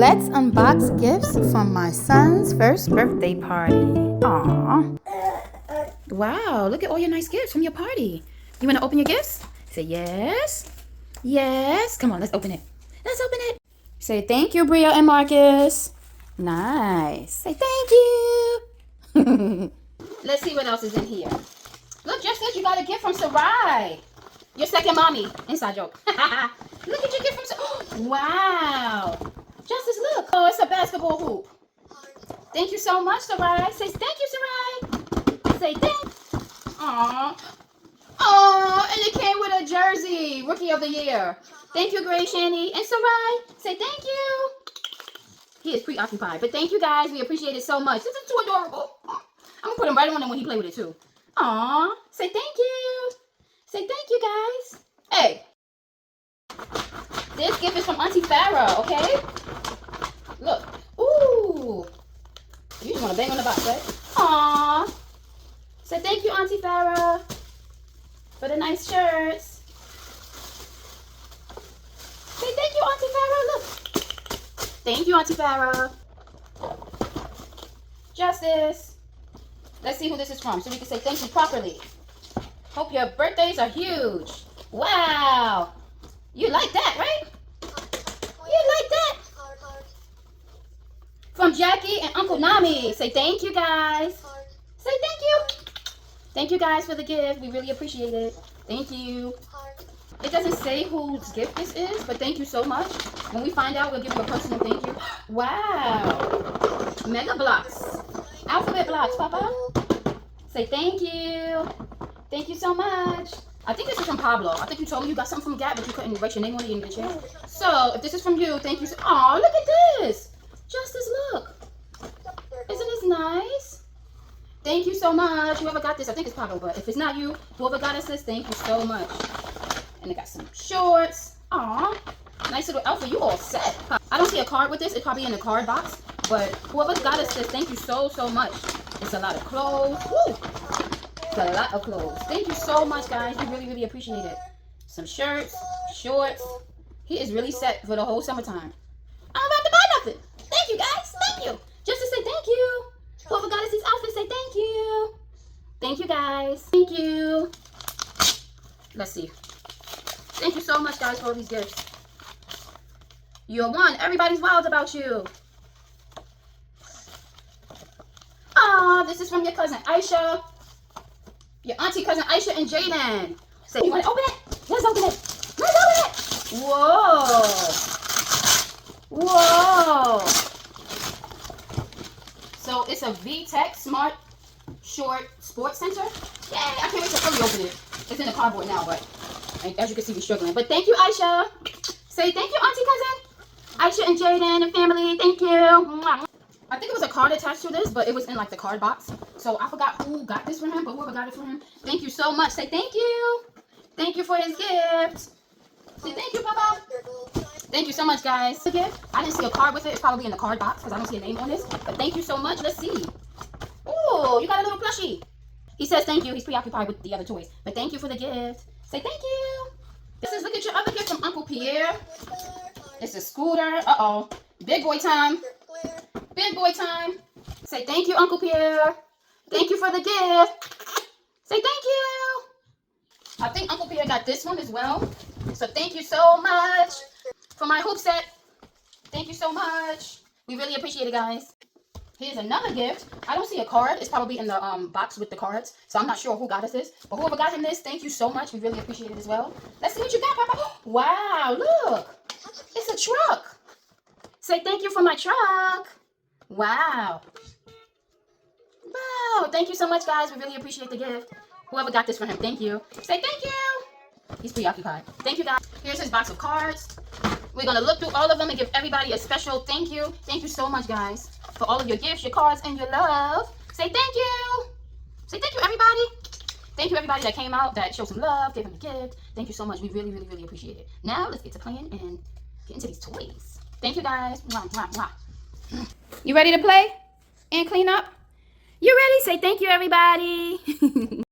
Let's unbox gifts from my son's first birthday party. Aww. Wow, look at all your nice gifts from your party. You want to open your gifts? Say yes. Yes. Come on, let's open it. Let's open it. Say thank you, Bria and Marcus. Nice. Say thank you. Let's see what else is in here. Look, Jessica, you got a gift from Sarai. Your second mommy. Inside joke. Look at your gift from Sarai. Wow. Justice, look. Oh, it's a basketball hoop. Thank you so much, Sarai. Say thank you, Sarai. Say thank. Aww. Oh, and it came with a jersey. Rookie of the year. Thank you, Gray Shani. And Sarai, say thank you. He is preoccupied. But thank you, guys. We appreciate it so much. This is too adorable. I'm going to put him right on him when he play with it, too. Aww. Say thank you. Say thank you, guys. Hey. This gift is from Auntie Farah, okay? Look. Ooh. You just want to bang on the box, right? Aww. Say thank you, Auntie Farah, for the nice shirts. Say thank you, Auntie Farah. Look. Thank you, Auntie Farah. Justice. Let's see who this is from so we can say thank you properly. Hope your birthdays are huge. Wow. You like that, right? You like that? From Jackie and Uncle Nami. Say thank you, guys. Say thank you. Thank you, guys, for the gift. We really appreciate it. Thank you. It doesn't say whose gift this is, but thank you so much. When we find out, we'll give you a personal thank you. Wow. Mega blocks. Alphabet blocks, Papa. Say thank you. Thank you so much. I think this is from Pablo. I think you told me you got something from Gap, but you couldn't write your name on it. You didn't get a chance. So, if this is from you, thank you. Oh, look at this. Justice, look. Isn't this nice? Thank you so much. Whoever got this, I think it's Pablo, but if it's not you, whoever got us this, thank you so much. And it got some shorts. Aw. Nice little outfit. You all set. I don't see a card with this. It's probably in the card box. But whoever got us this, thank you so, so much. It's a lot of clothes. Woo! It's a lot of clothes. Thank you so much, guys. We really, really appreciate it. Some shirts, shorts. He is really set for the whole summertime. I'm about to buy nothing. Thank you, guys. Thank you. Just to say thank you. Whoever got us these outfits, say thank you. Thank you, guys. Thank you. Let's see. Thank you so much, guys, for all these gifts. You're one. Everybody's wild about you. Ah, this is from your cousin Aisha. Your auntie cousin Aisha and Jaden. Say, you want to open it? Let's open it. Let's open it. Whoa. Whoa. So it's a VTech Smart Short Sports Center. Yay, I can't wait to fully open it. It's in the cardboard now, but as you can see, we're struggling. But thank you, Aisha. Say thank you, auntie cousin. Aisha and Jaden and family, thank you. I think it was a card attached to this, but it was in like the card box. So I forgot who got this from him, but whoever got it from him, thank you so much. Say thank you. Thank you for his gift. Say thank you, Papa. Thank you so much, guys. The gift. I didn't see a card with it. It's probably in the card box because I don't see a name on this. But thank you so much. Let's see. Ooh, you got a little plushie. He says thank you. He's preoccupied with the other toys. But thank you for the gift. Say thank you. This is, look at your other gift from Uncle Pierre. It's a scooter. Uh-oh. Big boy time. Big boy time. Say thank you, Uncle Pierre. Thank you for the gift. Say thank you. I think Uncle Pierre got this one as well. So thank you so much for my hoop set. Thank you so much. We really appreciate it, guys. Here's another gift. I don't see a card. It's probably in the box with the cards. So I'm not sure who got us this. But whoever got him this, thank you so much. We really appreciate it as well. Let's see what you got, Papa. Wow, look. It's a truck. Say thank you for my truck. Wow. Wow. Thank you so much, guys. We really appreciate the gift. Whoever got this for him, thank you. Say thank you. He's preoccupied. Thank you, guys. Here's his box of cards. We're going to look through all of them and give everybody a special thank you. Thank you so much, guys, for all of your gifts, your cards, and your love. Say thank you. Say thank you, everybody. Thank you, everybody that came out, that showed some love, gave him a gift. Thank you so much. We really, really, really appreciate it. Now, let's get to playing and get into these toys. Thank you, guys. Mwah, mwah, mwah. You ready to play and clean up? You ready? Say thank you, everybody.